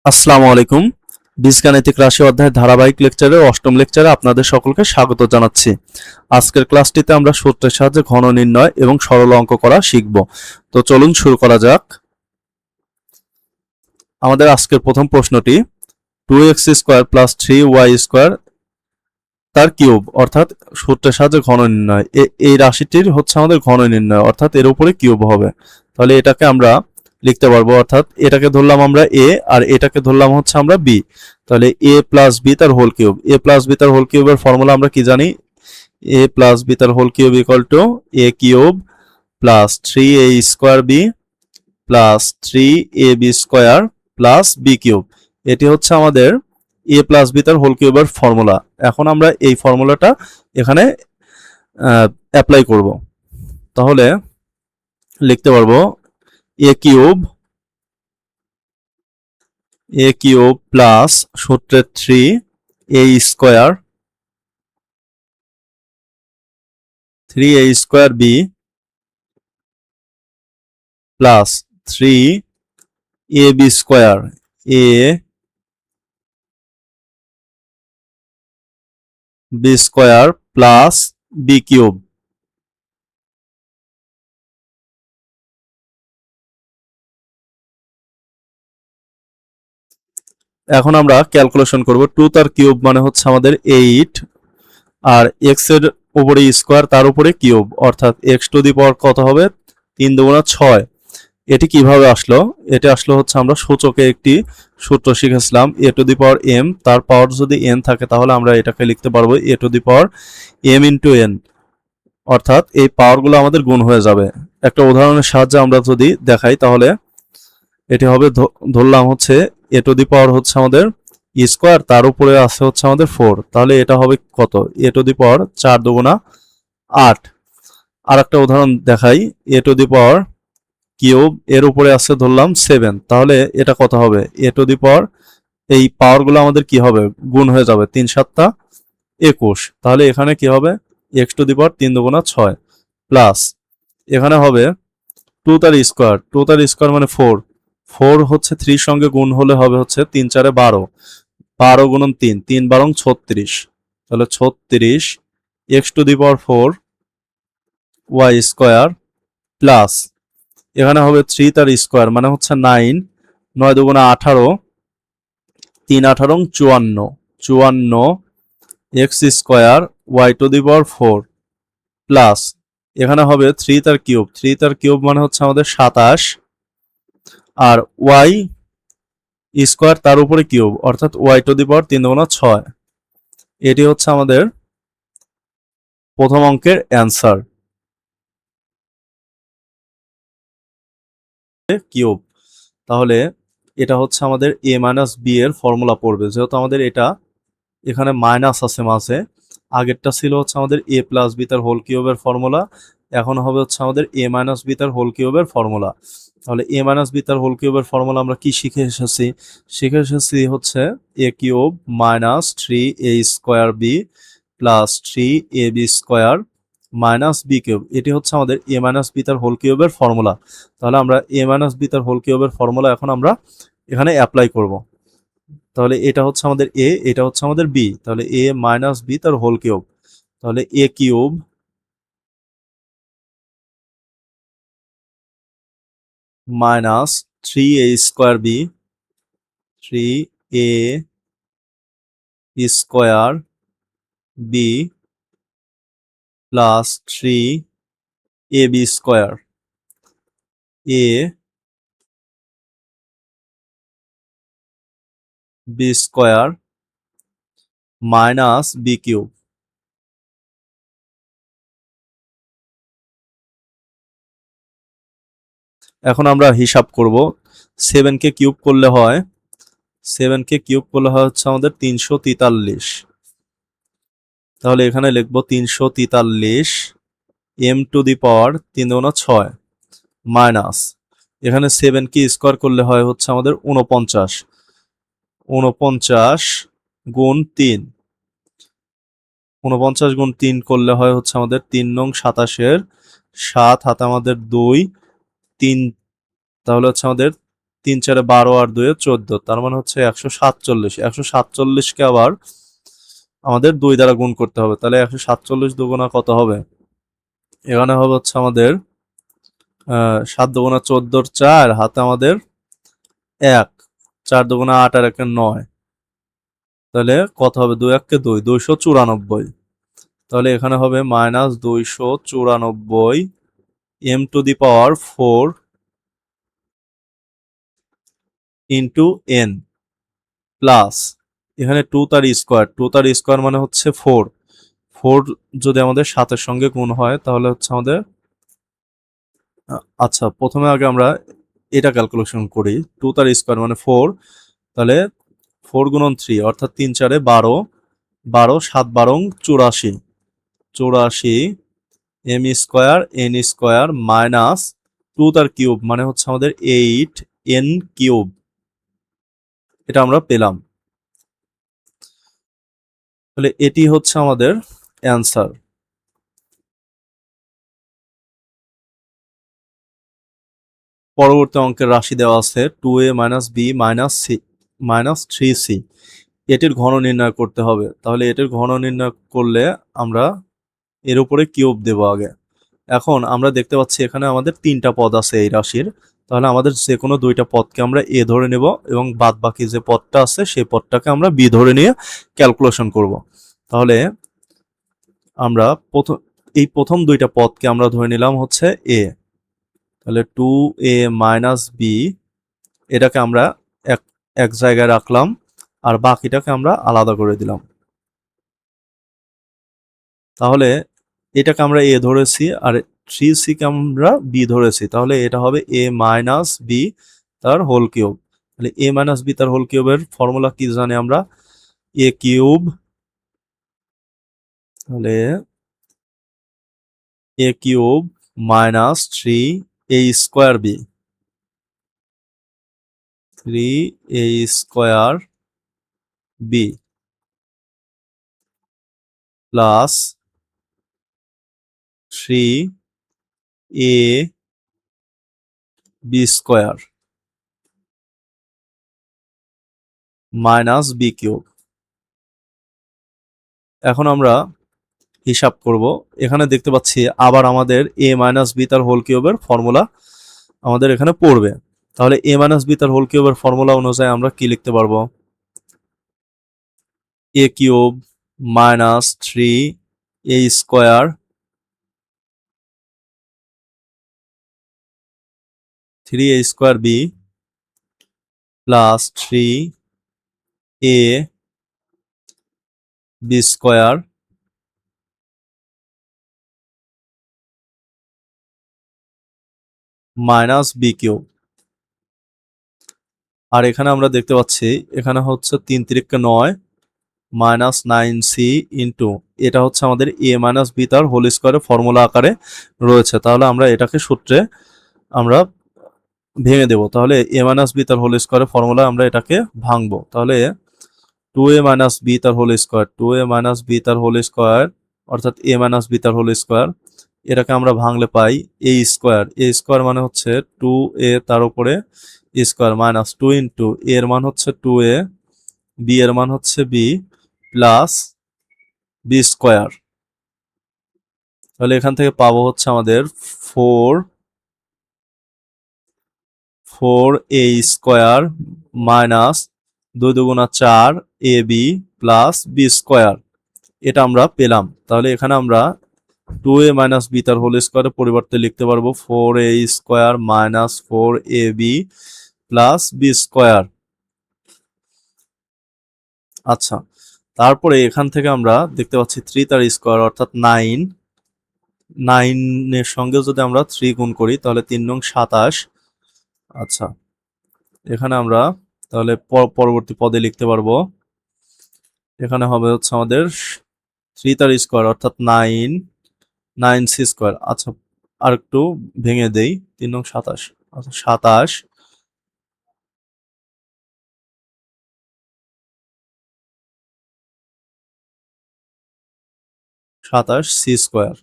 আসসালামু আলাইকুম। বীজগাণিতিক রাশি অধ্যায়ের ধারাবাহিক লেকচারের অষ্টম লেকচারে আপনাদের সকলকে স্বাগত জানাচ্ছি। আজকের ক্লাসটিতে আমরা সূত্রের সাহায্যে ঘন নির্ণয় এবং সরল অঙ্ক করা শিখব। তো চলুন শুরু করা যাক। আমাদের আজকের প্রথম প্রশ্নটি 2x² + 3y² তার কিউব অর্থাৎ সূত্রের সাহায্যে ঘন নির্ণয়। এই রাশিটির হচ্ছে আমাদের ঘন নির্ণয় অর্থাৎ এর উপরে কিউব হবে। তাহলে এটাকে আমরা লিখতে পারবো, অর্থাৎ এটাকে ধরলাম আমরা এ আর এটাকে ধরলাম হচ্ছে আমরা বি। তাহলে এ প্লাস বি তার whole cube. A plus B তার হোল কিউবের ফর্মুলা আমরা কি জানি? এ প্লাস বি তার whole cube equal to A cube plus 3a² B plus 3ab² plus B cube. এটি হচ্ছে আমাদের এ প্লাস বি তার হোল কিউবের ফর্মুলা। এখন আমরা এই ফর্মুলাটা এখানে অ্যাপ্লাই করব। তাহলে লিখতে পারবো এ কিউব প্লাস সূত্রের 3a² বি প্লাস 3ab² এ বি² প্লাস বি কিউব। এখন আমরা ক্যালকুলেশন করব। 2 তার কিউব মানে হচ্ছে আমাদের 8, আর x এর উপরে স্কোয়ার তার উপরে কিউব অর্থাৎ x টু দি পাওয়ার কত হবে? 3 দুগুণা 6। এটি কিভাবে আসলো? এটি আসলো হচ্ছে আমরা সূচকে একটি সূত্র শিখেছিলাম, a two the power m, তার পাওয়ার যদি n থাকে তাহলে আমরা এটাকে লিখতে পারবো a two the power m into n, অর্থাৎ এই পাওয়ারগুলো আমাদের গুণ হয়ে যাবে। একটা উদাহরণের সাহায্যে আমরা যদি দেখাই তাহলে এটি হবে, ধরলাম হচ্ছে এ টু দি পাওয়ার হচ্ছে আমাদের স্কোয়ার, তার উপরে আছে হচ্ছে আমাদের 4, তাহলে এটা হবে কত? এ টু দি পাওয়ার 4 দুগুণা 8। আর একটা উদাহরণ দেখাই, এ টু দি পাওয়ার কিউব, এর উপরে আছে ধরলাম 7, তাহলে এটা কত হবে? এ টু দি পাওয়ার, এই পাওয়ারগুলো আমাদের কি হবে? গুণ হয়ে যাবে, 3 7 21। তাহলে এখানে কি হবে? এক্স টু দি পাওয়ার 3 দুগুণা 6 প্লাস এখানে হবে 2 তার স্কোয়ার। 2 তার স্কোয়ার মানে 4। 4 হচ্ছে 3 সঙ্গে গুণ হলে হবে হচ্ছে 3 4 12, 12 গুণন 3, 3 12 36। তাহলে 36 x two the power 4 y² plus এখানে হবে 3 তার স্কোয়ার মানে হচ্ছে 9, 9 দুগুণা 18, 3 18 54, 54 x² y two the power 4 plus এখানে হবে 3 তার কিউব। 3 তার কিউব মানে হচ্ছে আমাদের 27, আর y স্কোয়ার তার উপরে কিউব অর্থাৎ y টু দি পাওয়ার 3 দুগুণা 6। এটি হচ্ছে আমাদের প্রথম অঙ্কের অ্যান্সার, কিউব। তাহলে এটা হচ্ছে আমাদের a মাইনাস বি এর ফর্মুলা পড়বে, যেহেতু আমাদের এটা এখানে মাইনাস আছে মাঝে। আগেরটা ছিল হচ্ছে আমাদের a প্লাস বি তার হোল কিউবের ফর্মুলা, এখন হবে হচ্ছে আমাদের a মাইনাস বি তার হোল কিউবের ফর্মুলা। তাহলে a মাইনাস বি তার হোল কিউবের ফর্মুলা আমরা কি শিখে এসেছি? শিখে এসেছি হচ্ছে a cube minus 3a² B plus 3ab² minus B cube. এটি হচ্ছে আমাদের a মাইনাস বি তার হোল কিউবের ফর্মুলা। তাহলে আমরা a মাইনাস বি তার হোল কিউবের ফর্মুলা এখন আমরা এখানে অ্যাপ্লাই করব। তাহলে এটা হচ্ছে আমাদের a, এটা হচ্ছে আমাদের b, তাহলে a মাইনাস বি তার হোল কিউব। তাহলে a cube minus 3a² B, 3a² B plus 3ab², a b² minus B cube. এখন আমরা হিসাব করব। 7 কে কিউব করলে হয়, 7 কে কিউব করলে হয় হচ্ছে আমাদের 343। তাহলে এখানে লিখব 343 m টু দি পাওয়ার 3 গুণা 6 মাইনাস এখানে 7 কে স্কোয়ার করলে হয় হচ্ছে আমাদের 49, 49 গুণ 3, 49 গুণ 3 করলে হয় হচ্ছে আমাদের 3 নং 27, 7 হাতে আমাদের 2, 3, তাহলে হচ্ছে আমাদের তিন চারে 12 আর 2 14, তার মানে হচ্ছে 147। 147কে আবার আমাদের 2 দ্বারা গুণ করতে হবে, তাহলে 147 দুগুণা কত হবে? এখানে হবে হচ্ছে আমাদের 7 দুগুণা 14, 4 হাতে আমাদের 1, 4 দুগুণা 8 আর 1 9, তাহলে কত হবে? 2 1 2, 294। তাহলে এখানে হবে -294 m two the power 4 into n plus এখানে 2 তার স্কোয়ার, 2 তার স্কোয়ার মানে হচ্ছে 4। 4 যদি আমাদের 7-এর সঙ্গে গুণ হয় তাহলে হচ্ছে আমাদের আচ্ছা, প্রথমে আগে আমরা এটা ক্যালকুলেশন করি। 2 তার স্কোয়ার মানে 4, তাহলে 4 গুণন 3 অর্থাৎ 3 4 12, 12 7 12 84, 84 m square n square minus 2 তার কিউব মানে হচ্ছে আমাদের 8 n কিউব, এটা আমরা পেলাম। তাহলে এটি হচ্ছে আমাদের অ্যান্সার। পরবর্তী অঙ্কের রাশি দেওয়া আছে 2a minus B minus C minus 3c, এটির ঘন নির্ণয় করতে হবে। তাহলে এটির ঘন নির্ণয় করলে আমরা এর উপরে কিউব দেব আগে। এখন আমরা দেখতে পাচ্ছি এখানে আমাদের 3টা পদ আছে এই রাশির, তাহলে আমাদের যে কোনো 2টা পদকে আমরা এ ধরে নেব এবং বাদ বাকি যে পদটা আছে সেই পদটাকে আমরা বি ধরে নিয়ে ক্যালকুলেশন করব। তাহলে আমরা প্রথম 2টা পদকে আমরা ধরে নিলাম হচ্ছে এ, তাহলে 2a মাইনাস বি এটাকে আমরা এক এক জায়গায় রাখলাম আর বাকিটাকে আমরা আলাদা করে দিলাম। তাহলে এটাকে আমরা এ ধরেছি আর 3c কে আমরা বি ধরেছি, তাহলে এটা হবে এ মাইনাস বি তার হোল কিউব। তাহলে এ মাইনাস বি তার হোল কিউবের ফর্মুলা কি জানি আমরা? এ কিউব, তাহলে এ cube minus 3 a square b, 3 a square B plus 3 a B square minus B cube. এখন আমরা হিসাব করব। এখানে দেখতে পাচ্ছি আবার আমাদের a মাইনাস বি তার হোল কিউবের ফর্মুলা আমাদের এখানে পড়বে। তাহলে a মাইনাস বি তার হোল কিউবের ফর্মুলা অনুযায়ী আমরা কি লিখতে পারবো? a cube minus 3 a square 3 a square B plus 3 a B square minus B cube. আর এখানে আমরা দেখতে পাচ্ছি এখানে হচ্ছে 3 3 9 মাইনাস 9c ইন্টু এটা হচ্ছে আমাদের a মাইনাস বি তার হোল স্কোয়ারের ফর্মুলা আকারে রয়েছে। তাহলে আমরা এটাকে সূত্রে আমরা ভেঙে দেব। তাহলে a মাইনাস বি তার হোল স্কোয়ারের ফর্মুলা আমরা এটাকে ভাঙবো। তাহলে 2a মাইনাস বি তার whole square, 2a minus B তার হোল স্কোয়ার অর্থাৎ a মাইনাস বি তার হোল স্কোয়ার, এটাকে আমরা ভাঙলে পাই a স্কোয়ার। a স্কোয়ার মানে হচ্ছে 2a তার উপরে স্কোয়ার মাইনাস 2 ইন্টু এর মান হচ্ছে 2a, বি এর মান হচ্ছে b প্লাস বি স্কোয়ার। তাহলে এখান থেকে পাবো হচ্ছে আমাদের 4 a স্কোয়ার মাইনাস 2 দুগুণা 4 a B plus B square, এটা আমরা পেলাম। তাহলে এখানে আমরা 2a মাইনাস বি তার হোল স্কোয়ারের পরিবর্তে লিখতে পারবো 4a square minus 4ab plus B square. আচ্ছা, তারপরে এখান থেকে আমরা দেখতে পাচ্ছি 3 তার স্কোয়ার অর্থাৎ 9, 9 এর সঙ্গে যদি আমরা 3 গুণ করি তাহলে 3 নং 27। আচ্ছা, এখানে আমরা তাহলে পরবর্তী পদে লিখতে পারবো এখানে হবে হচ্ছে আমাদের 3 তার স্কোয়ার অর্থাৎ 9 9c স্কোয়ার। আচ্ছা, আর একটু ভেঙে দেই 3 নং 27। আচ্ছা, 27 সি স্কোয়ার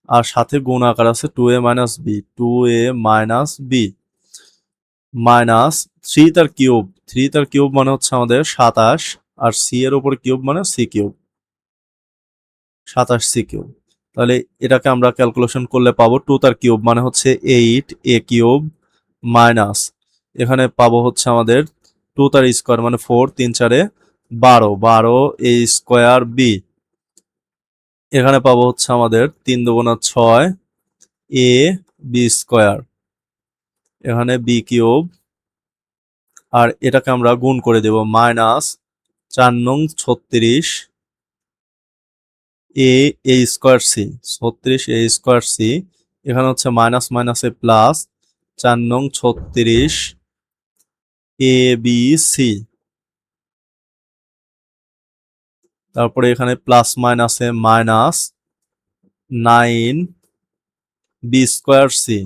আর সাথে গুণ আকার আছে 2a minus B, 2a minus B. Minus তার কিউব, তার কিউব মানে হচ্ছে আমাদের 27, আর সি এর উপর কিউব মানে সি কিউব, 27 সি কিউব। তাহলে এটাকে আমরা ক্যালকুলেশন করলে পাবো 2 তার কিউব মানে হচ্ছে 8 এ কিউব মাইনাস এখানে পাবো হচ্ছে আমাদের 2 তার স্কোয়ার মানে 4, 3 4 12, 12 এ স্কোয়ার বি, এখানে পাবো হচ্ছে আমাদের 3 দুগুণা 6 এ বি স্কোয়ার, এখানে বি কিউব, আর এটাকে আমরা গুণ করে দেব মাইনাস 4 নং 36 এ এ স্কোয়ার সি, 36 এ স্কোয়ার সি, এখানে হচ্ছে মাইনাস মাইনাসে প্লাস 4 নং 36 এ বি সি, তারপরে এখানে প্লাস মাইনাসে মাইনাস 9 বি স্কোয়ার সি,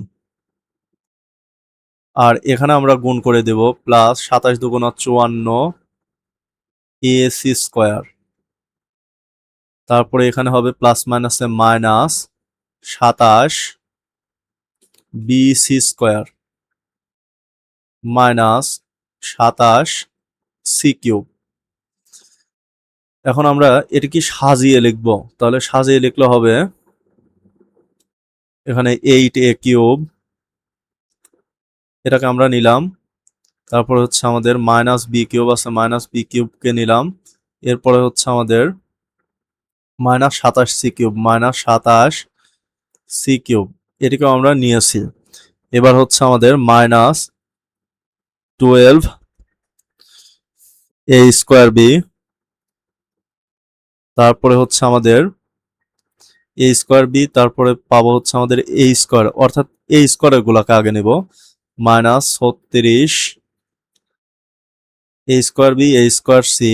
আর এখানে আমরা গুণ করে দেব প্লাস 27 দুগুণা 54 এ সি স্কোয়ার, তারপরে এখানে হবে প্লাস মাইনাসে minus 27 B C square minus 27 C cube. এখন আমরা এটা কি সাজিয়ে লিখব, তাহলে সাজিয়ে লিখলে হবে এখানে 8 এ কিউব, এটাকে আমরা নিলাম, তারপরে হচ্ছে আমাদের মাইনাস বি কিউব আছে, মাইনাস বি কিউবকে নিলাম, এরপরে হচ্ছে আমাদের minus 27 C cube, minus 27 C cube, এটিকেও আমরা নিয়েছি। এবার হচ্ছে আমাদের মাইনাস 12 এ স্কোয়ার বি, তারপরে হচ্ছে আমাদের এ স্কোয়ার বি, তারপরে পাবো হচ্ছে আমাদের এ স্কোয়ার, অর্থাৎ এ স্কোয়ারের গুলাকে আগে নেব, minus 36 A square B A square C,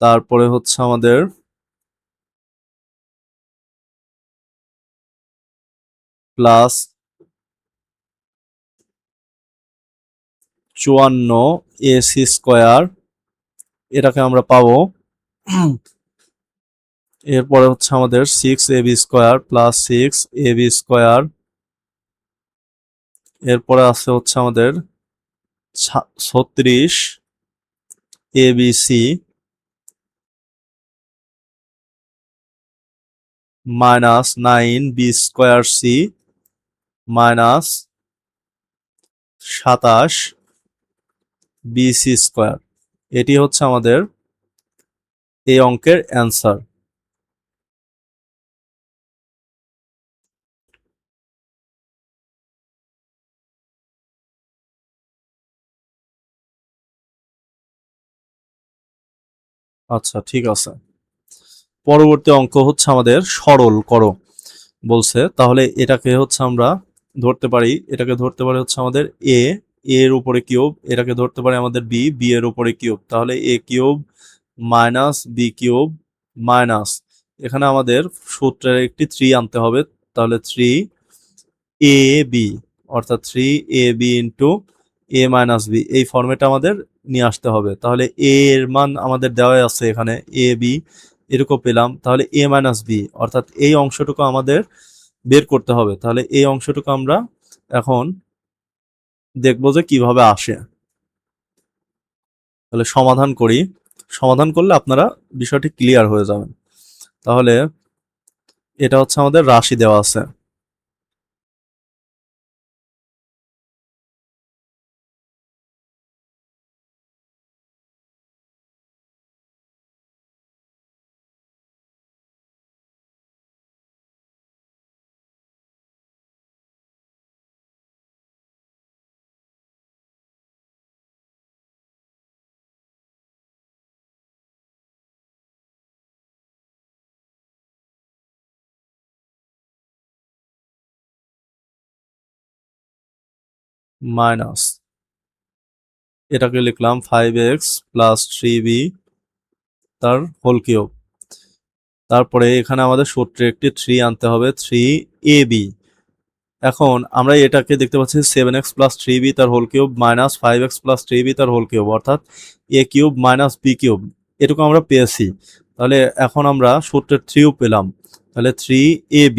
তারপরে হচ্ছে আমাদের প্লাস 54 এ সি স্কোয়ার, এটাকে আমরা পাবো, এরপরে হচ্ছে আমাদের 6 A B square plus 6 A B square, এরপরে আছে হচ্ছে আমাদের 36 A B C minus 9 B square C minus 27 B C square, এটি হচ্ছে আমাদের এই অঙ্কের অ্যান্সার। আচ্ছা ঠিক আছে, পরবর্তী অঙ্ক হচ্ছে আমাদের সরল করো বলছে, তাহলে এটাকে হচ্ছে আমরা ধরতে পারি, এটাকে ধরতে পারি হচ্ছে আমাদের এ, এর উপরে কিউব, এটাকে ধরতে পারি আমাদের বি, বি এর উপরে কিউব, তাহলে এ cube minus B cube minus, এখানে আমাদের সূত্রের একটি 3 আনতে হবে, তাহলে 3 এ বি, অর্থাৎ 3 A B into A minus B, এই ফর্মেটে আমাদের নিয়ে আসতে হবে। তাহলে এ এর মান আমাদের দেওয়া আছে এখানে এ বি, এরকম পেলাম, তাহলে এ মাইনাস বি, অর্থাৎ এই অংশটুকু আমাদের বের করতে হবে। তাহলে এই অংশটুকু আমরা এখন দেখবো যে কিভাবে আসে। তাহলে সমাধান করি, সমাধান করলে আপনারা বিষয়টি ক্লিয়ার হয়ে যাবেন। তাহলে এটা হচ্ছে আমাদের রাশি দেওয়া আছে, মাইনাস এটাকে লিখলাম 5x প্লাস 3b তার হোল কিউব, তারপরে এখানে আমাদের সূত্রে একটি 3 আনতে হবে, 3ab, এখন আমরা এটাকে দেখতে পাচ্ছি 7x প্লাস 3b তার whole cube minus 5x plus 3b তার হোল কিউব, অর্থাৎ A cube minus B cube, এটুকু আমরা পেয়েছি। তাহলে এখন আমরা সূত্রের 3ও পেলাম, তাহলে 3ab,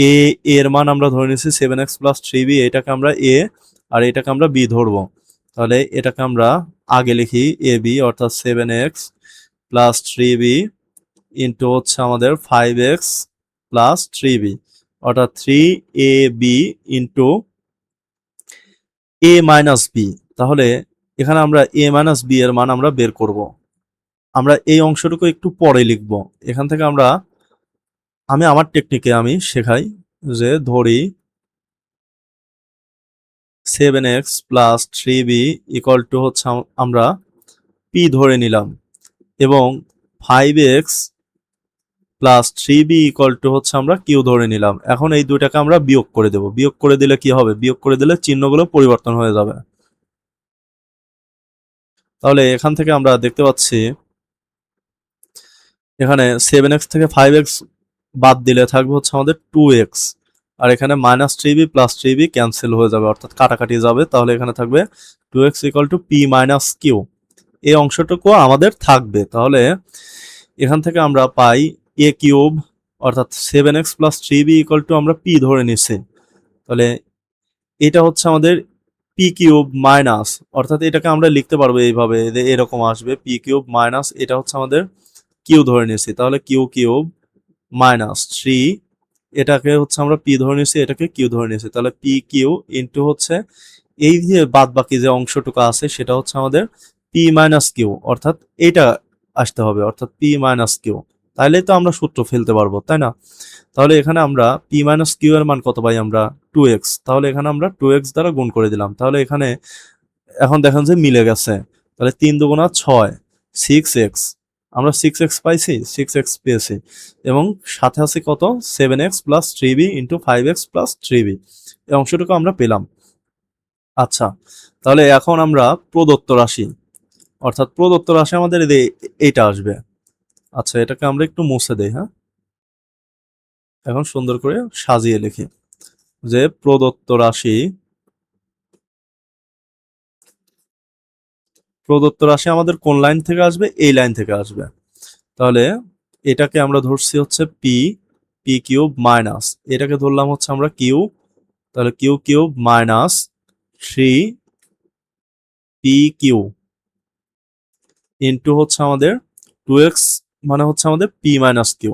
এ এর মান আমরা ধরে নিয়েছি 7x প্লাস 3b, এটাকে আমরা এ আর এটাকে আমরা বি ধরবো। তাহলে এটাকে আমরা আগে লিখি এ বি অর্থাৎ 7x প্লাস 3b ইন্টু হচ্ছে আমাদের 5x প্লাস 3b অর্থাৎ 3ab into a minus b। তাহলে এখানে আমরা a মাইনাস b এর মান আমরা বের করব। আমরা এই অংশটুকু একটু পরে লিখব। এখান থেকে আমি আমার টেকনিকে আমি শেখাই যে ধরি 7x plus 3b equal to হচ্ছে আমরা p ধরে নিলাম এবং 5x plus 3b equal to হচ্ছে আমরা কিউ ধরে নিলাম। এখন এই দুইটাকে আমরা বিয়োগ করে দেব। বিয়োগ করে দিলে কি হবে? বিয়োগ করে দিলে চিহ্নগুলো পরিবর্তন হয়ে যাবে। তাহলে এখান থেকে আমরা দেখতে পাচ্ছি এখানে 7x থেকে 5x বাদ দিলে থাকবে হচ্ছে আমাদের 2x আর এখানে minus 3b plus 3b cancel হয়ে যাবে অর্থাৎ কাটাকাটি যাবে। তাহলে এখানে থাকবে 2x equal to p minus Q. এই অংশটুকু আমাদের থাকবে। তাহলে এখান থেকে আমরা পাই a কিউব অর্থাৎ 7x plus 3b equal to আমরা p ধরে নিচ্ছি। তাহলে এটা হচ্ছে আমাদের p কিউব মাইনাস অর্থাৎ এটাকে আমরা লিখতে পারবো এইভাবে যে এরকম আসবে p কিউব মাইনাস এটা হচ্ছে আমাদের কিউ ধরে নিয়েছি। তাহলে কিউ কিউব মাইনাস 3 এটাকে হচ্ছে আমরা p ধরে নিয়েছি এটাকে কিউ ধরে নিয়েছি। তাহলে p কিউ ইন্টু হচ্ছে এই যে বাদ বাকি যে অংশটুকু আছে সেটা হচ্ছে আমাদের p মাইনাস কিউ অর্থাৎ এইটা আসতে হবে অর্থাৎ p মাইনাস কিউ। তাহলেই তো আমরা সূত্র ফেলতে পারবো তাই না? তাহলে এখানে আমরা p মাইনাস কিউ এর মান কত পাই আমরা 2x। তাহলে এখানে আমরা 2x দ্বারা গুণ করে দিলাম। তাহলে এখানে এখন দেখেন যে মিলে গেছে। তাহলে 3 দুগুণা 6 6x আমরা 6x পাইছি 6x পেয়েছি এবং সাথে আছে কত 7x plus 3b into 5x plus 3b এই অংশটুকু আমরা পেলাম। আচ্ছা তাহলে এখন আমরা প্রদত্ত রাশি অর্থাৎ প্রদত্ত রাশি আমাদের এইটা আসবে। আচ্ছা এটাকে আমরা একটু মুছে দেই। হ্যাঁ এখন সুন্দর করে সাজিয়ে লিখি যে প্রদত্ত রাশি আমাদের কোন লাইন থেকে আসবে? এই লাইন থেকে আসবে। তাহলে এটাকে আমরা ধরছি হচ্ছে পি কিউব মাইনাস এটাকে ধরলাম হচ্ছে আমরা কিউ। তাহলে Q cube minus 3 P Q into হচ্ছে আমাদের 2x মানে হচ্ছে আমাদের পি মাইনাস কিউ।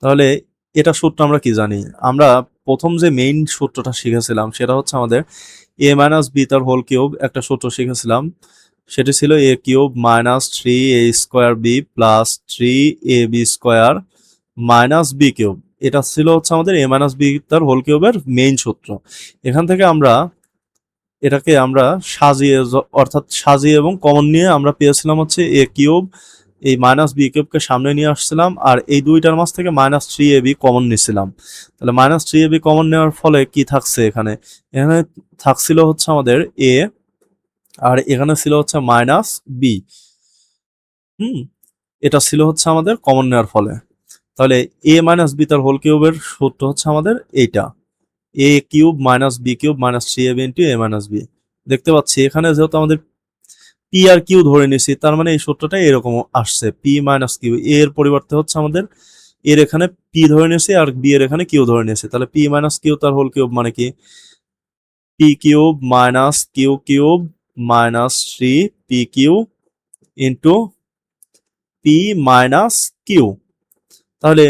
তাহলে এটা সূত্র আমরা কি জানি? আমরা প্রথম যে মেইন সূত্রটা শিখেছিলাম সেটা হচ্ছে আমাদের এ মাইনাস বি তার হোল কিউব একটা সূত্র শিখেছিলাম। সেটি ছিল A cube minus 3a square B plus 3ab square minus B cube. এটা ছিল হচ্ছে আমাদের এ মাইনাস বি তার হোল কিউবের মেইন সূত্র। এখান থেকে আমরা এটাকে আমরা সাজিয়ে অর্থাৎ সাজিয়ে এবং কমন নিয়ে আমরা পেয়েছিলাম হচ্ছে এ কিউব এই মাইনাস বি কিউবকে সামনে নিয়ে আসছিলাম আর এই দুইটার মাঝ থেকে মাইনাস 3ab কমন নিছিলাম। তাহলে মাইনাস 3ab কমন নেওয়ার ফলে কি থাকছে? এখানে থাকছিল হচ্ছে আমাদের এ আর এখানে ছিল হচ্ছে মাইনাস বি। এটা ছিল হচ্ছে আমাদের কমন নেওয়ার ফলে। তাহলে এ মাইনাস বি তার হোল কিউবের সূত্র হচ্ছে আমাদের এইটা A cube minus B cube minus 3ab into A minus B. দেখতে পাচ্ছি এখানে যেহেতু আমাদের পি আর কিউ ধরে নিয়েছি তার মানে এই সূত্রটা এরকম আসছে পি মাইনাস কিউ। এর পরিবর্তে হচ্ছে আমাদের এর এখানে পি ধরে নিয়েছি আর বি এর এখানে কিউ ধরে নিয়েছি। তাহলে পি মাইনাস কিউ তার হোল কিউব মানে কি P cube minus Q cube minus 3 P Q into P minus Q. তাহলে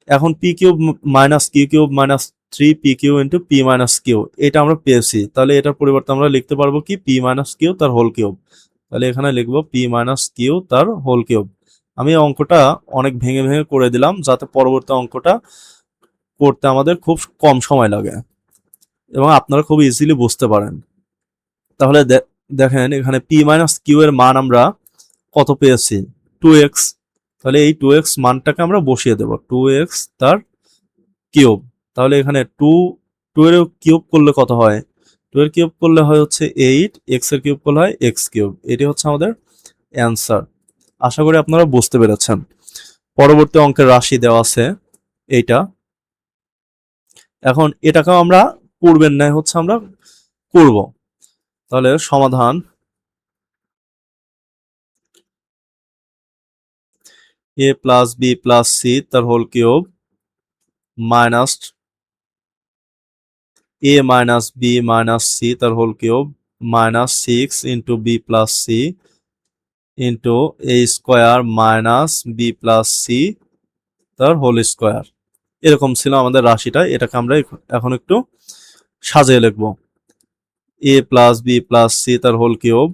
এখন P cube minus Q cube minus 3 P Q into P minus Q এটা আমরা পেয়েছি। তাহলে এটার পরিবর্তে আমরা লিখতে পারবো কি পি মাইনাস কিউ তার হোল কিউব। তাহলে এখানে লিখবো পি মাইনাস কিউ তার হোল কিউব। আমি অঙ্কটা অনেক ভেঙে ভেঙে করে দিলাম যাতে পরবর্তী অঙ্কটা করতে আমাদের খুব কম সময় লাগে এবং আপনারা খুব ইজিলি বুঝতে পারেন। তাহলে দেখেন এখানে পি মাইনাস কিউ এর মান আমরা কত পেয়েছি 2x। তাহলে এই 2x মানটাকে আমরা বসিয়ে দেব 2x তার কিউব। তাহলে এখানে 2 এর কিউব করলে কত হয়? 2 এর কিউব করলে হয় হচ্ছে 8 x এর কিউব করলে হয় x কিউব। এটি হচ্ছে আমাদের অ্যান্সার। আশা করি আপনারা বুঝতে পেরেছেন। পরবর্তী অঙ্কের রাশি দেওয়া আছে এইটা। এখন এটাকেও আমরা পূর্বের ন্যায় হচ্ছে আমরা করব। তাহলে সমাধান a plus B plus C তার whole cube minus A minus B minus C তার whole cube minus 6 into B plus C into A square minus B plus C তার হোল স্কোয়ার। এরকম ছিল আমাদের রাশিটা। এটাকে আমরা এখন একটু সাজিয়ে লিখবো। এ প্লাস বি প্লাস সি তার হোল কিউব,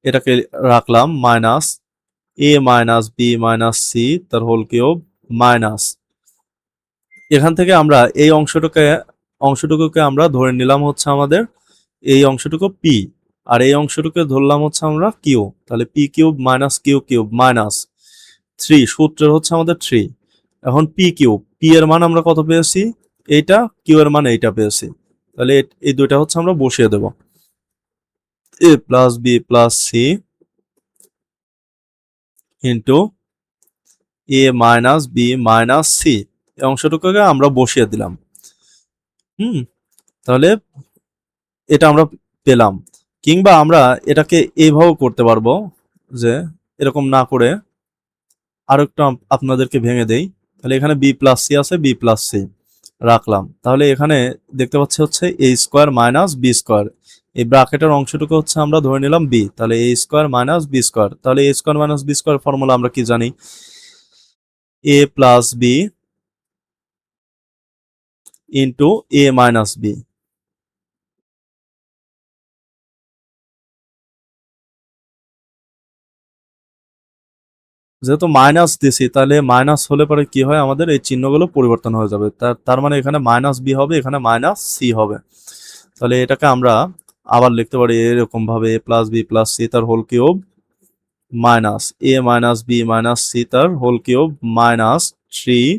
এটাকে রাখলাম minus A minus B minus C তার হোল কিউব মাইনাস, এখান থেকে আমরা এই অংশটুকুকে আমরা ধরে নিলাম হচ্ছে আমাদের এই অংশটুকু পি, আর এই অংশটুকে ধরলাম হচ্ছে আমরা কিউ। তাহলে P cube minus Q cube minus 3, সূত্রের হচ্ছে আমাদের 3। এখন পি কিউব, পি এর মান আমরা কত পেয়েছি, এইটা, কিউ এর মান এইটা পেয়েছি। তাহলে এই দুইটা হচ্ছে আমরা বসিয়ে দেব। A plus B plus C into A minus B minus C, এই অংশটুকুকে আমরা বসিয়ে দিলাম। তাহলে এটা আমরা পেলাম। কিংবা আমরা এটাকে এইভাবেও করতে পারবো, যে এরকম না করে আরো একটু আপনাদেরকে ভেঙে দেই। তাহলে এখানে বি প্লাস সি আছে, বি প্লাস সি রাখলাম। তাহলে এখানে দেখতে পাচ্ছি হচ্ছে A square minus B square, এই ব্র্যাকেটের অংশটুকু হচ্ছে আমরা ধরে নিলাম বি। তাহলে A square minus B square, তাহলে A square minus B square formula আমরা কি জানি, A plus B into A minus B. যেহেতু মাইনাস দিছি, তাহলে মাইনাস হলে পরে কি হয়, আমাদের এই চিহ্নগুলো পরিবর্তন হয়ে যাবে। তার মানে এখানে মাইনাস বি হবে, এখানে মাইনাস সি হবে। তাহলে এটাকে আমরা আবার লিখতে পারি এরকম ভাবে, A plus B plus C তার whole cube minus A minus B minus C তার হোল কিউব মাইনাস 3,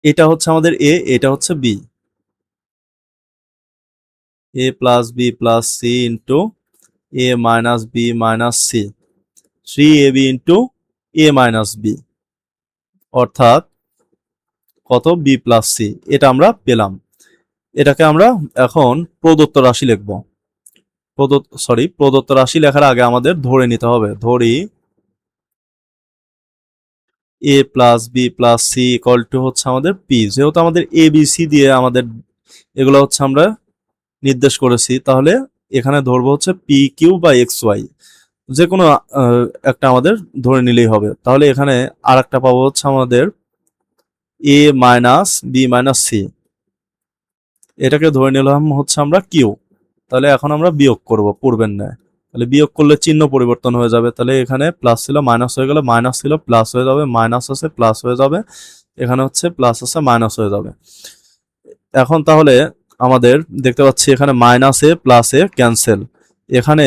এটা হচ্ছে আমাদের এ, এটা হচ্ছে B, A plus B plus C into A minus B minus C 3ab into A minus B, অর্থাৎ কত, B plus C. এটা আমরা পেলাম। এটাকে আমরা এখন প্রদত্ত রাশি লিখব। প্রদত্ত রাশি লেখার আগে আমাদের ধরে নিতে হবে। ধরি A plus B plus C equal to হচ্ছে আমাদের পি। যেহেতু আমাদের এ বি সি দিয়ে আমাদের এগুলো হচ্ছে আমরা নির্দেশ করেছি, তাহলে এখানে ধরবো হচ্ছে পি কিউ বা এক্স ওয়াই, যে কোনো একটা আমাদের ধরে নিলেই হবে। তাহলে এখানে আর একটা পাবো হচ্ছে আমাদের A minus B minus C, এটাকে ধরে নিলাম হচ্ছে আমরা কিউ। তাহলে এখন আমরা বিয়োগ করব পূর্বের ন্যায়। তাহলে বিয়োগ করলে চিহ্ন পরিবর্তন হয়ে যাবে। তাহলে এখানে প্লাস ছিল মাইনাস হয়ে গেল, মাইনাস ছিল প্লাস হয়ে যাবে, মাইনাস আছে প্লাস হয়ে যাবে, এখানে হচ্ছে প্লাস আছে মাইনাস হয়ে যাবে। এখন তাহলে আমাদের দেখতে পাচ্ছি এখানে মাইনাস এ প্লাস এ ক্যান্সেল। এখানে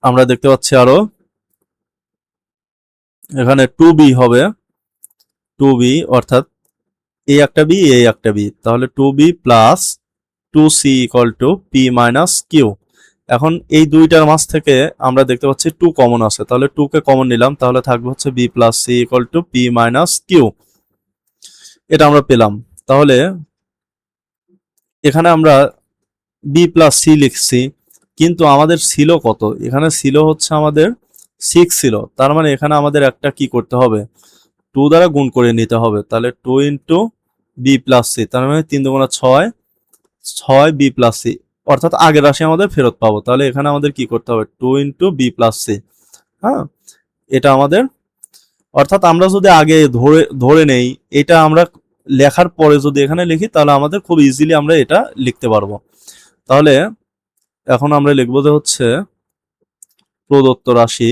আমরা দেখতে পাচ্ছি আরো এখানে 2b হবে, 2b অর্থাৎ এ একটা বি এ একটা বি, তাহলে 2b plus 2c equal to P minus Q. এখন এই দুইটার মাঝ থেকে আমরা দেখতে পাচ্ছি 2 কমন আছে, তাহলে 2 কে কমন নিলাম, তাহলে থাকবে হচ্ছে B plus C equal to P minus Q. এটা আমরা পেলাম। তাহলে এখানে আমরা বি প্লাস সি লিখছি, কিন্তু আমাদের ছিল কত, এখানে ছিল হচ্ছে আমাদের 6 ছিল। তার মানে এখানে আমাদের একটা কি করতে হবে, 2 দ্বারা গুণ করে নিতে হবে। তাহলে 2 ইন্টু বি প্লাস সি, তার মানে 3 দুগুণা 6, 6 বি প্লাস সি, অর্থাৎ আগের রাশি আমাদের ফেরত পাবো। তাহলে এখানে আমাদের কি করতে হবে, 2 ইন্টু বি প্লাস সি। হ্যাঁ, এটা আমাদের, অর্থাৎ আমরা যদি আগে ধরে নেই, এটা আমরা লেখার পরে যদি এখানে লিখি, তাহলে আমাদের খুব ইজিলি আমরা এটা লিখতে পারবো। তাহলে এখন আমরা লিখবো যে হচ্ছে প্রদত্ত রাশি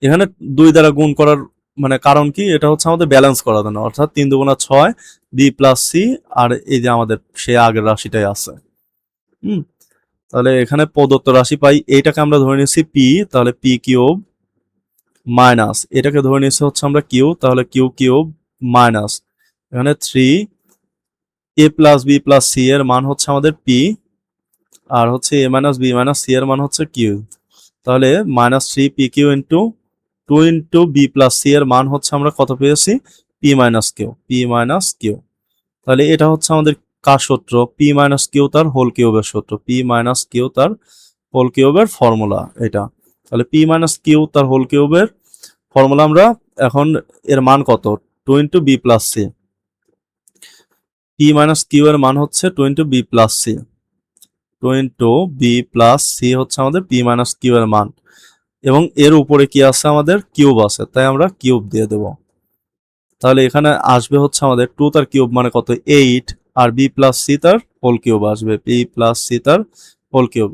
এখানে 2 দ্বারা গুণ করার মানে কারণ কি, এটা হচ্ছে আমাদের ব্যালেন্স করার জন্য, অর্থাৎ 3 দুগুণা 6 বি প্লাস সি, আর এই যে আমাদের সে আগের রাশিটাই আছে। তাহলে এখানে প্রদত্ত রাশি পাই, এইটাকে আমরা ধরে নিচ্ছি পি, তাহলে পি কিউব মাইনাস এটাকে ধরে নিচ্ছি হচ্ছে আমরা কিউ, তাহলে কিউ কিউব মাইনাস এখানে 3 A plus B plus C এর মান হচ্ছে আমাদের পি, আর হচ্ছে A minus B minus C এর মান হচ্ছে কিউ। তাহলে minus 3 P Q into 2 into B plus C এর মান হচ্ছে আমরা কত পেয়েছি, P minus Q, P minus Q. তাহলে এটা হচ্ছে আমাদের কার সূত্র, পি মাইনাস কিউ তার হোল কিউবের সূত্র, পি মাইনাস কিউ তার হোল কিউবের ফর্মুলা এটা। তাহলে পি মাইনাস কিউ তার হোল কিউবের ফর্মুলা আমরা এখন এর মান কত, 2 into B plus C. P minus Q এর মান হচ্ছে 2 into B plus C. 2 into B plus C হচ্ছে আমাদের পি মাইনাস কিউ এর মান, এবং এর উপরে কি আছে আমাদের কিউব আছে, তাই আমরা কিউব দিয়ে দেব। তাহলে এখানে আসবে হচ্ছে আমাদের 2 তার কিউব মানে কত 8, আর বি প্লাস সি তার হোল কিউব আসবে, বি প্লাস সি তার হোল কিউব।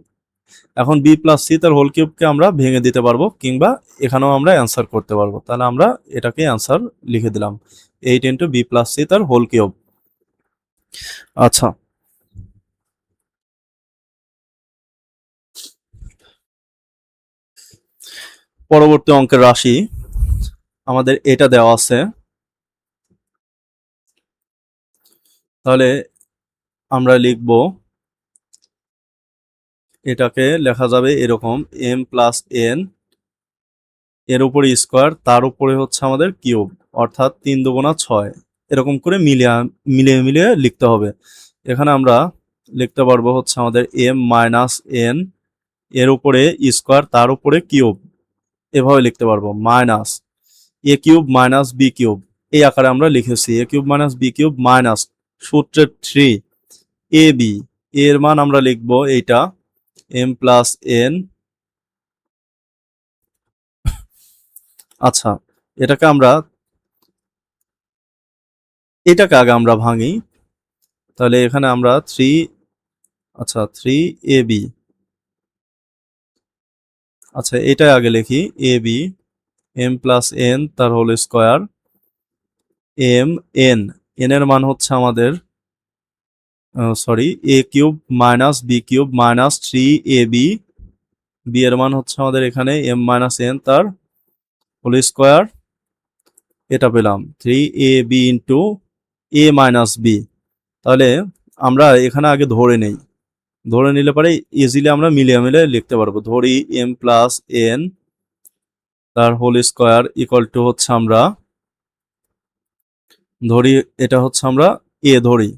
এখন বি প্লাস সি তার হোল কিউবকে আমরা ভেঙে দিতে পারবো, কিংবা এখানেও আমরা অ্যান্সার করতে পারবো। তাহলে আমরা এটাকে অ্যান্সার লিখে দিলাম 8 ইন্টু বি প্লাস সি তার হোল কিউব। আচ্ছা, পরবর্তী অঙ্কের রাশি আমাদের এটা দেওয়া আছে। তাহলে আমরা লিখব, এটাকে লেখা যাবে এরকম এম প্লাস এন, এর উপরে স্কোয়ার, তার উপরে হচ্ছে আমাদের কিউব, অর্থাৎ 3 দুগুণা 6, এরকম করে মিলিয়ে মিলিয়ে লিখতে হবে। এখানে আমরা লিখতে পারবো হচ্ছে আমাদের এম মাইনাস এন, এর উপরে স্কোয়ার, তার উপরে কিউব, এভাবে লিখতে পারবো, minus A cube minus B cube, এই আকারে আমরা লিখেছি A cube minus B cube minus সূত্রের 3 এ বি, এর মান আমরা লিখবো এইটা এম প্লাস এন। আচ্ছা, এটাকে আগে আমরা ভাঙি। তাহলে এখানে আমরা 3 এ বি, আচ্ছা এটাই আগে লিখি, A B M plus N তার whole square, M N, N এর মান হচ্ছে আমাদের sorry A cube minus B cube minus 3 A B, B এর মান হচ্ছে আমাদের এখানে এম মাইনাস এন তার হোল স্কোয়ার, এটা পেলাম 3 A B into A minus B. তাহলে আমরা এখানে আগে ধরে নিলে পরে ইজিলি আমরা মিলিয়ে মিলিয়ে লিখতে পারবো। ধরি এম প্লাস এন তার হোল স্কোয়ার ইকুয়াল টু হচ্ছে আমরা ধরি, এটা হচ্ছে আমরা এ ধরি,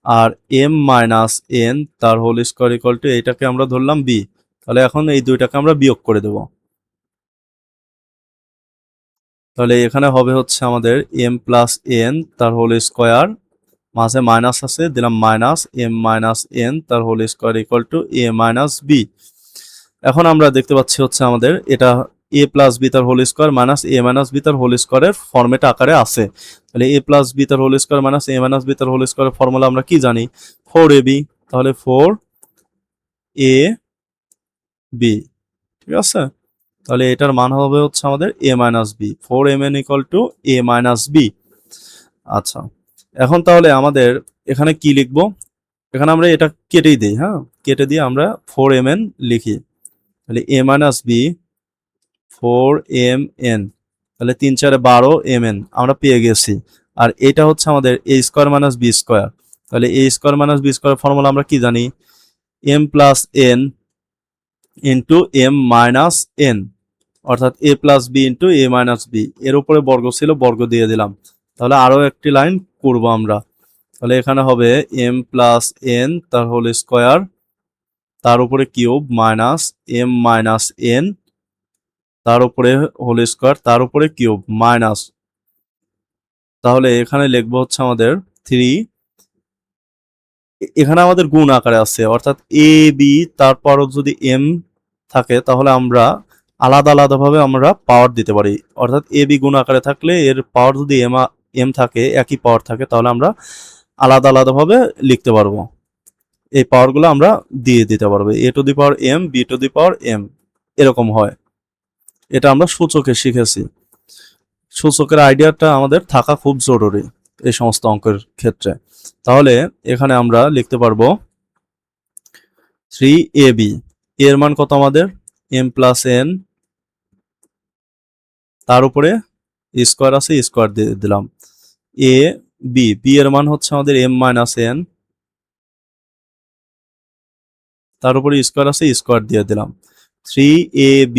আর এম মাইনাস এন তার হোল স্কোয়ার ইকুয়াল টু এটাকে আমরা ধরলাম বি। তাহলে এখন এই দুইটাকে আমরা বিয়োগ করে দেব। তাহলে এখানে হবে হচ্ছে আমাদের এম প্লাস এন তার হোল স্কোয়ার, মাঝে মাইনাস আছে, দিলাম মাইনাস এম মাইনাস এন তার whole square equal to A minus B. এখন আমরা দেখতে পাচ্ছি হচ্ছে আমাদের এটা এ প্লাস বি তার whole square minus A minus B তার হোল স্কোয়ারের ফর্মেট আকারে আছে। তাহলে এ প্লাস বি তার whole square minus A minus B তার হোল স্কোয়ারের ফর্মুলা আমরা কি জানি, 4ab। তাহলে 4ab, ঠিক আছে। তাহলে এটার মান হবে হচ্ছে আমাদের A minus B, 4mn equal to A minus B. আচ্ছা, এখন তাহলে আমাদের এখানে কি লিখবো, এখানে আমরা এটা কেটেই দিই, হ্যাঁ কেটে দিয়ে আমরা 4mn লিখি। তাহলে এ মাইনাস বি 4mn, তাহলে 3 4 12 mn আমরা পেয়ে গেছি। আর এটা হচ্ছে আমাদের A square minus B square. তাহলে A square minus B square formula আমরা কি জানি, M plus N into M minus N, অর্থাৎ A plus B into A minus B, এর উপরে বর্গ ছিল বর্গ দিয়ে দিলাম। তাহলে আরও একটি লাইন করব আমরা। তাহলে এখানে হবে এম প্লাস এন তার হোল স্কোয়ার, তার উপরে cube minus M minus N তার উপরে হোল স্কোয়ার, তার উপরে কিউব মাইনাস, তাহলে এখানে লিখবো হচ্ছে আমাদের 3, এখানে আমাদের গুণ আকারে আছে, অর্থাৎ এ বি তারপরও যদি এম থাকে তাহলে আমরা আলাদা আলাদাভাবে আমরা পাওয়ার দিতে পারি। অর্থাৎ এ বি গুণ আকারে থাকলে এর পাওয়ার যদি এম থাকে, একই পাওয়ার থাকে, তাহলে আমরা আলাদা আলাদাভাবে লিখতে পারবো। এই পাওয়ারগুলো আমরা দিয়ে দিতে পারবো, A to the power M, B to the power M, এরকম হয়। এটা আমরা সূচকে শিখেছি। সূচকের আইডিয়াটা আমাদের থাকা খুব জরুরি এই সমস্ত অঙ্কের ক্ষেত্রে। তাহলে এখানে আমরা লিখতে পারবো 3ab, এর মান কত আমাদের এম প্লাস এন, তার উপরে স্কোয়ার আছে স্কোয়ার দিয়ে দিলাম, এ বি, বি এর মান হচ্ছে আমাদের এম মাইনাস এন, তার উপরে স্কোয়ার আছে স্কোয়ার দিয়ে দিলাম, 3ab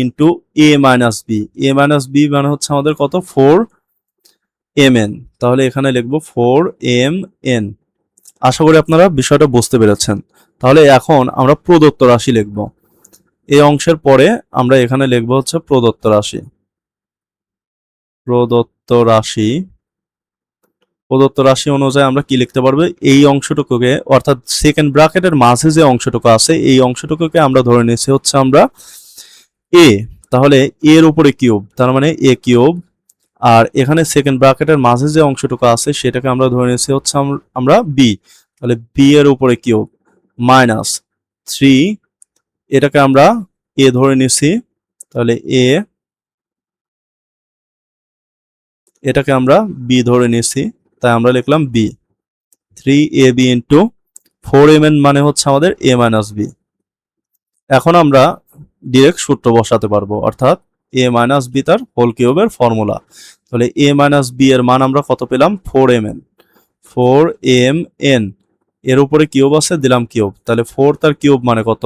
into A minus B, A minus B মানে হচ্ছে আমাদের কত 4mn। তাহলে এখানে লিখবো 4mn। আশা করি আপনারা বিষয়টা বুঝতে পেরেছেন। তাহলে এখন আমরা প্রদত্ত রাশি লিখব। এই অংশের পরে আমরা এখানে লিখবো হচ্ছে প্রদত্ত রাশি। প্রদত্ত রাশি অনুযায়ী আমরা কি লিখতে পারবো, এই অংশটুকুকে অর্থাৎ সেকেন্ড ব্র্যাকেটের মাঝে যে অংশটুকু আছে এই অংশটুকুকে আমরা ধরে নিয়েছি হচ্ছে আমরা এ, তাহলে এর উপরে কিউব, তার মানে এ কিউব। আর এখানে সেকেন্ড ব্র্যাকেটের মাঝে যে অংশটুকু আছে সেটাকে আমরা ধরে নিয়েছি হচ্ছে আমরা বি, তাহলে বি এর উপরে কিউব মাইনাস 3, এটাকে আমরা এ ধরে নিয়েছি, তাহলে এ, এটাকে আমরা বি ধরে নিয়েছি, তাই আমরা লিখলাম বি। 3ab ইন্টু 4mn মানে হচ্ছে আমাদের a মাইনাস বি। এখন আমরা ডিরেক্ট সূত্র বসাতে পারবো, অর্থাৎ a মাইনাস বি তার হোল কিউবের ফর্মুলা। তাহলে a মাইনাস বি এর মান আমরা কত পেলাম, 4mn। 4mn এর উপরে কিউব আছে, দিলাম কিউব, তাহলে 4 তার কিউব মানে কত,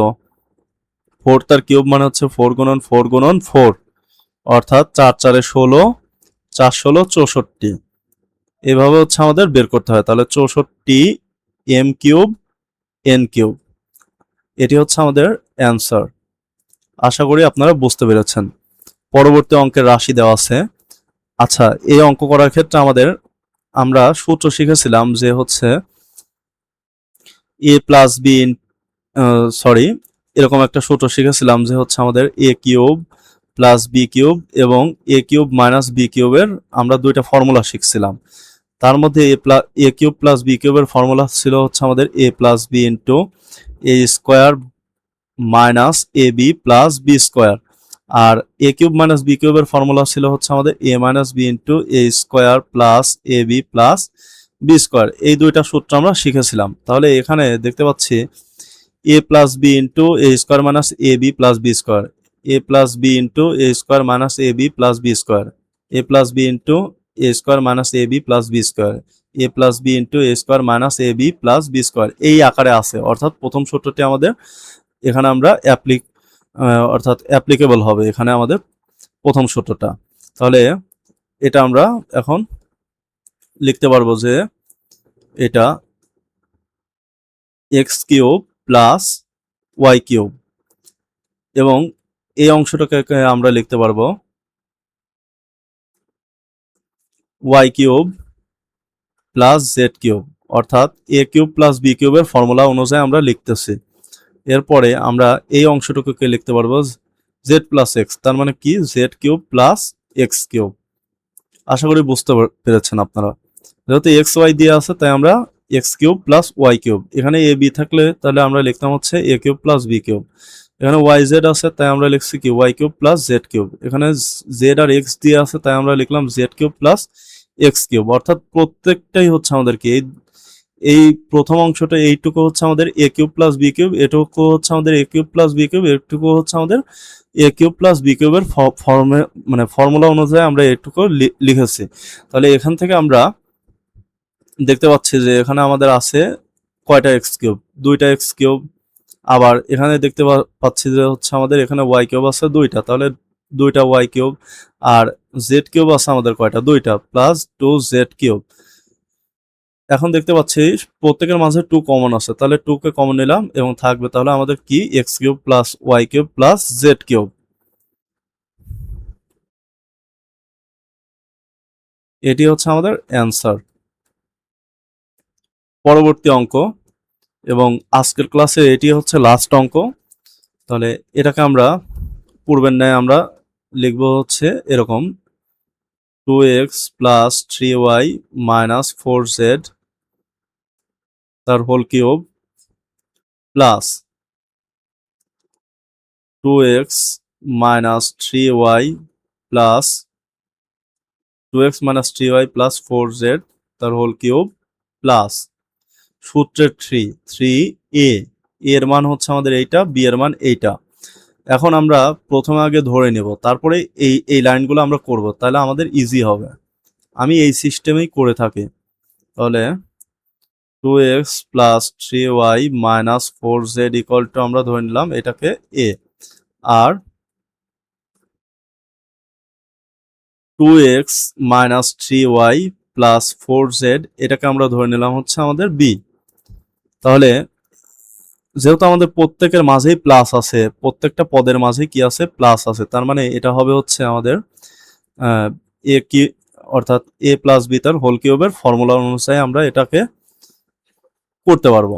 4 তার কিউব মানে হচ্ছে 4 গুণন 4 গুণন 4, অর্থাৎ 4 4 16, 4 16 64। এভাবে হচ্ছে আমাদের বের করতে হয়। তাহলে 64 এম কিউব এন কিউব, এটি হচ্ছে আমাদের অ্যান্সার। আশা করি আপনারা বুঝতে পেরেছেন। পরবর্তী অঙ্কের রাশি দেওয়া আছে। আচ্ছা, এই অঙ্ক করার ক্ষেত্রে আমরা সূত্র শিখেছিলাম যে হচ্ছে এ প্লাস বি, সরি, এরকম একটা সূত্র শিখেছিলাম যে হচ্ছে আমাদের A cube plus B cube এবং এ কিউব মাইনাস বি কিউবের আমরা দুইটা ফর্মুলা শিখছিলাম। তার মধ্যে এ কিউব প্লাস বি কিউবের ফর্মুলা ছিল হচ্ছে আমাদের A plus B into A square minus A B plus B square, R A cube minus B কিউবের ফর্মুলা ছিল হচ্ছে আমাদের A minus B into A square plus A B plus B square. এই দুইটা সূত্র আমরা শিখেছিলাম। তাহলে এখানে দেখতে পাচ্ছি এ plus B into A square minus A B plus B square, A plus B into A square minus A B plus B square, A plus B into A square minus A B plus B square, A plus B into A square minus A B plus B square, এই আকারে আছে। অর্থাৎ প্রথম সূত্রটি আমাদের এখানে আমরা অর্থাৎ অ্যাপ্লিকেবল হবে এখানে আমাদের প্রথম সূত্রটা। তাহলে এটা আমরা এখন লিখতে পারবো যে এটা X cube plus Y cube, এবং এই অংশটাকে আমরা লিখতে পারবো Y cube plus Z cube, অর্থাৎ এ কিউব প্লাস বি কিউবের ফর্মুলা অনুযায়ী আমরা লিখতেছি। এরপরে আমরা এই অংশটুকুকে লিখতে পারবো জেড প্লাস এক্স, তার মানে কি Z cube plus X cube. আশা করি বুঝতে পেরেছেন আপনারা। যেহেতু এক্স ওয়াই দিয়ে আছে তাই আমরা X cube plus Y cube, এখানে এ বি থাকলে তাহলে আমরা লিখতাম হচ্ছে A cube plus B cube. এখানে ওয়াই জেড আছে তাই আমরা লিখছি কি Y cube plus Z cube. এখানে জেড আর এক্স দিয়ে আছে তাই আমরা লিখলাম Z cube plus X cube. অর্থাৎ প্রত্যেকটাই হচ্ছে আমাদের কি এই প্রথম অংশটা এইটুকু হচ্ছে আমাদের A cube plus B cube, এটুকু হচ্ছে আমাদের A cube plus B cube, এটুকু হচ্ছে আমাদের এ কিউব প্লাস বি কিউবের ফর্মুলা অনুযায়ী আমরা এটুকু লিখেছি। তাহলে এখান থেকে আমরা দেখতে পাচ্ছি যে এখানে আমাদের আছে কয়টা এক্স কিউব, দুইটা এক্স কিউব। আবার এখানে দেখতে পাচ্ছি যে হচ্ছে আমাদের এখানে ওয়াই কিউব আছে দুইটা, তাহলে দুইটা ওয়াই কিউব। আর জেড কিউব আছে আমাদের কয়টা, দুইটা, প্লাস 2 জেড কিউব। এখন দেখতে পাচ্ছি প্রত্যেকের মাঝে 2 কমন আছে, তাহলে 2 কে কমন নিলাম এবং থাকবে তাহলে আমাদের কি X cube plus Y cube plus Z cube. এটি হচ্ছে আমাদের অ্যান্সার। পরবর্তী অঙ্ক, এবং আজকের ক্লাসে এটি হচ্ছে লাস্ট অঙ্ক। তাহলে এটাকে আমরা পূর্বের ন্যায় আমরা লিখব হচ্ছে এরকম 2x plus 3y minus 4z তার whole cube plus 2x minus 3y plus 2x minus 3y plus 4z তার হোল কিউব প্লাস সূত্রের 3a, এর মান হচ্ছে আমাদের এইটা, বি এর মান এইটা। এখন আমরা প্রথমে আগে ধরে নেব, তারপরে এই লাইনগুলো আমরা করব, তাহলে আমাদের ইজি হবে। আমি এই সিস্টেমেই করে থাকি। তাহলে 2x plus 3y minus 4z equal to আমরা ধরে নিলাম এটাকে a, R 2x minus 3y plus 4z এটাকে আমরা ধরে নিলাম হচ্ছে আমাদের b। তাহলে যেহেতু আমাদের প্রত্যেকের মাঝেই প্লাস আছে, প্রত্যেকটা পদের মাঝে কি আছে প্লাস আছে, তার মানে এটা হবে হচ্ছে আমাদের এ কি অর্থাৎ এ প্লাস বি তার হোল কিউবের ফর্মুলা অনুযায়ী আমরা এটাকে করতে পারবো।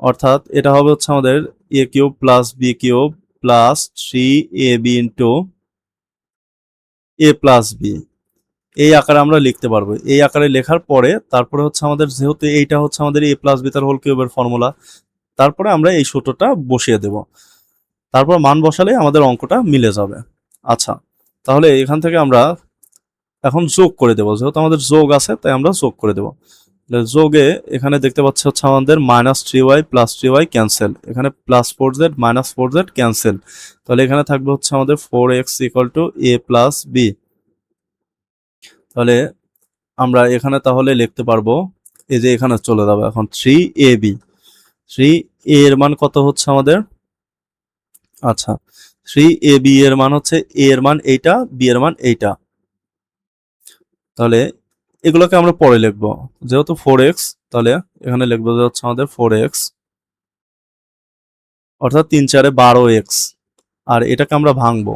অর্থাৎ এটা হবে হচ্ছে আমাদের A cube plus B cube plus 3ab into A plus B, এই আকারে আমরা লিখতে পারবো। এই আকারে লেখার পরে তারপরে হচ্ছে আমাদের যেহেতু এইটা হচ্ছে আমাদের এ প্লাস বি তার হোল কিউবের ফর্মুলা, তারপরে আমরা এই সূত্রটা বসিয়ে দেব, তারপর মান বসালে আমাদের অঙ্কটা মিলে যাবে। আচ্ছা, তাহলে এখান থেকে আমরা এখন যোগ করে দেবো, যেহেতু আমাদের যোগ আছে তাই আমরা যোগ করে দেবো। যোগে এখানে দেখতে পাচ্ছি হচ্ছে আমাদের -3y + 3y ক্যান্সেল, এখানে +4z -4z ক্যান্সেল, তাহলে এখানে থাকবে হচ্ছে আমাদের 4x = a + b। তাহলে আমরা এখানে তাহলে লিখতে পারবো, এই যে এখানে চলে যাবে এখন 3ab, 3a এর মান কত হচ্ছে আমাদের, আচ্ছা 3ab এর মান হচ্ছে a এর মান এইটা, b এর মান এইটা। তাহলে এগুলোকে আমরা পরে লিখবো, যেহেতু 4x তাহলে এখানে লিখবো যে হচ্ছে আমাদের 4x অর্থাৎ 3 4 12x, আর এটাকে আমরা ভাঙবো,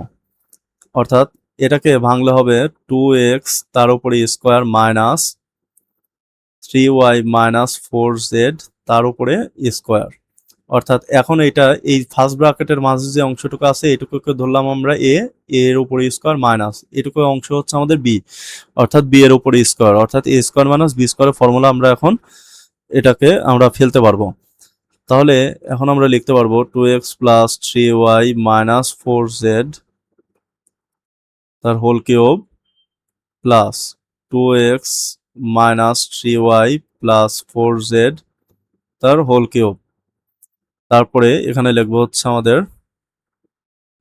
অর্থাৎ এটাকে ভাঙলে হবে 2x তার উপরে স্কোয়ার মাইনাস 3y - 4z তার উপরে স্কোয়ার। অর্থাৎ এখন এটা এই ফার্স্ট ব্র্যাকেটের মাঝে যে অংশটুকু আছে এটুকুকে ধরলাম আমরা a, এর উপরে স্কোয়ার মাইনাস এটুকু অংশ হচ্ছে আমাদের b, অর্থাৎ b এর উপরে স্কোয়ার, অর্থাৎ a স্কোয়ার মাইনাস b স্কোয়ারের ফর্মুলা আমরা এখন এটাকে আমরা ফেলতে পারবো। তাহলে এখন আমরা লিখতে পারবো 2x + 3y - 4z তার whole cube plus 2x - 3y + 4z তার হোল কিউব, তারপরে এখানে লিখবো হচ্ছে আমাদের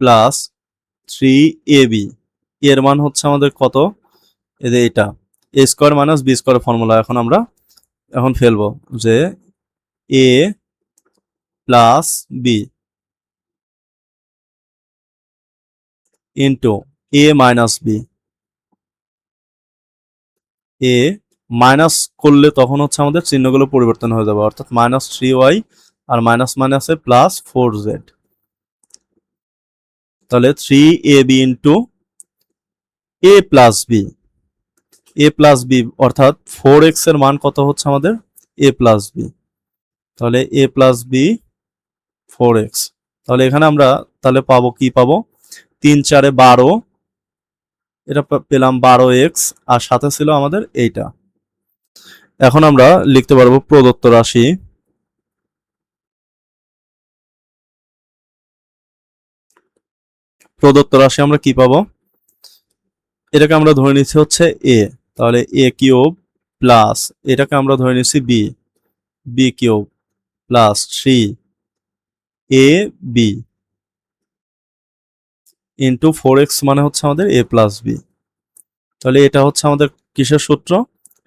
প্লাস 3ab, এর মান হচ্ছে আমাদের কত, এই যে এটা a square minus b square formula এখন আমরা এখন ফেলবো যে a plus b into a minus b, a minus করলে তখন হচ্ছে আমাদের চিহ্নগুলো পরিবর্তন হয়ে যাবে, অর্থাৎ -3y আর মাইনাস মাইনাসে +4z, তাহলে 3ab into a plus b, a plus b অর্থাৎ 4x এর মান কত হচ্ছে আমাদের a প্লাস b, তাহলে a প্লাস b 4x, তাহলে এখানে আমরা তাহলে পাবো কি পাবো 3 4 12, এটা পেলাম 12x আর সাথে ছিল আমাদের এইটা। এখন আমরা লিখতে পারবো প্রদত্ত রাশি আমরা কি পাবো, এটাকে আমরা ধরে নিচ্ছি হচ্ছে a, তাহলে a কিউব প্লাস এটাকে আমরা ধরে নিচ্ছি b cube plus 3ab into 4x মানে হচ্ছে আমাদের a প্লাস b। তাহলে এটা হচ্ছে আমাদের কিসের সূত্র,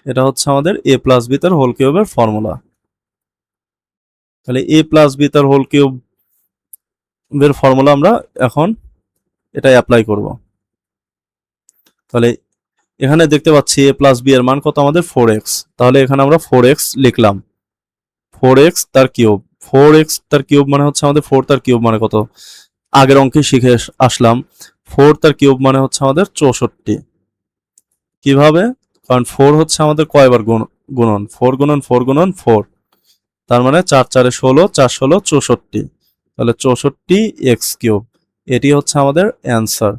এটা হচ্ছে আমাদের a প্লাস b তার হোল কিউবের ফর্মুলা। তাহলে a প্লাস b তার হোল কিউবের ফর্মুলা আমরা এখন এটা অ্যাপ্লাই করব। তাহলে এখানে দেখতে পাচ্ছি a প্লাস b এর মান কত আমাদের 4x, তাহলে এখানে আমরা 4x লিখলাম, 4x তার কিউব, 4x তার কিউব মানে হচ্ছে আমাদের 4 তার কিউব মানে কত, আগের অঙ্কে শিখে আসলাম 4 তার কিউব মানে হচ্ছে আমাদের 64। কিভাবে, কারণ 4 হচ্ছে আমাদের কয়বার গুণন 4 গুণন 4 গুণন 4, তার মানে 4 4 16, 4 16 64, তাহলে 64x কিউব, এটি হচ্ছে আমাদের অ্যান্সার।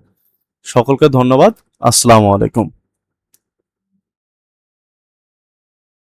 সকলকে ধন্যবাদ, আসসালামু আলাইকুম।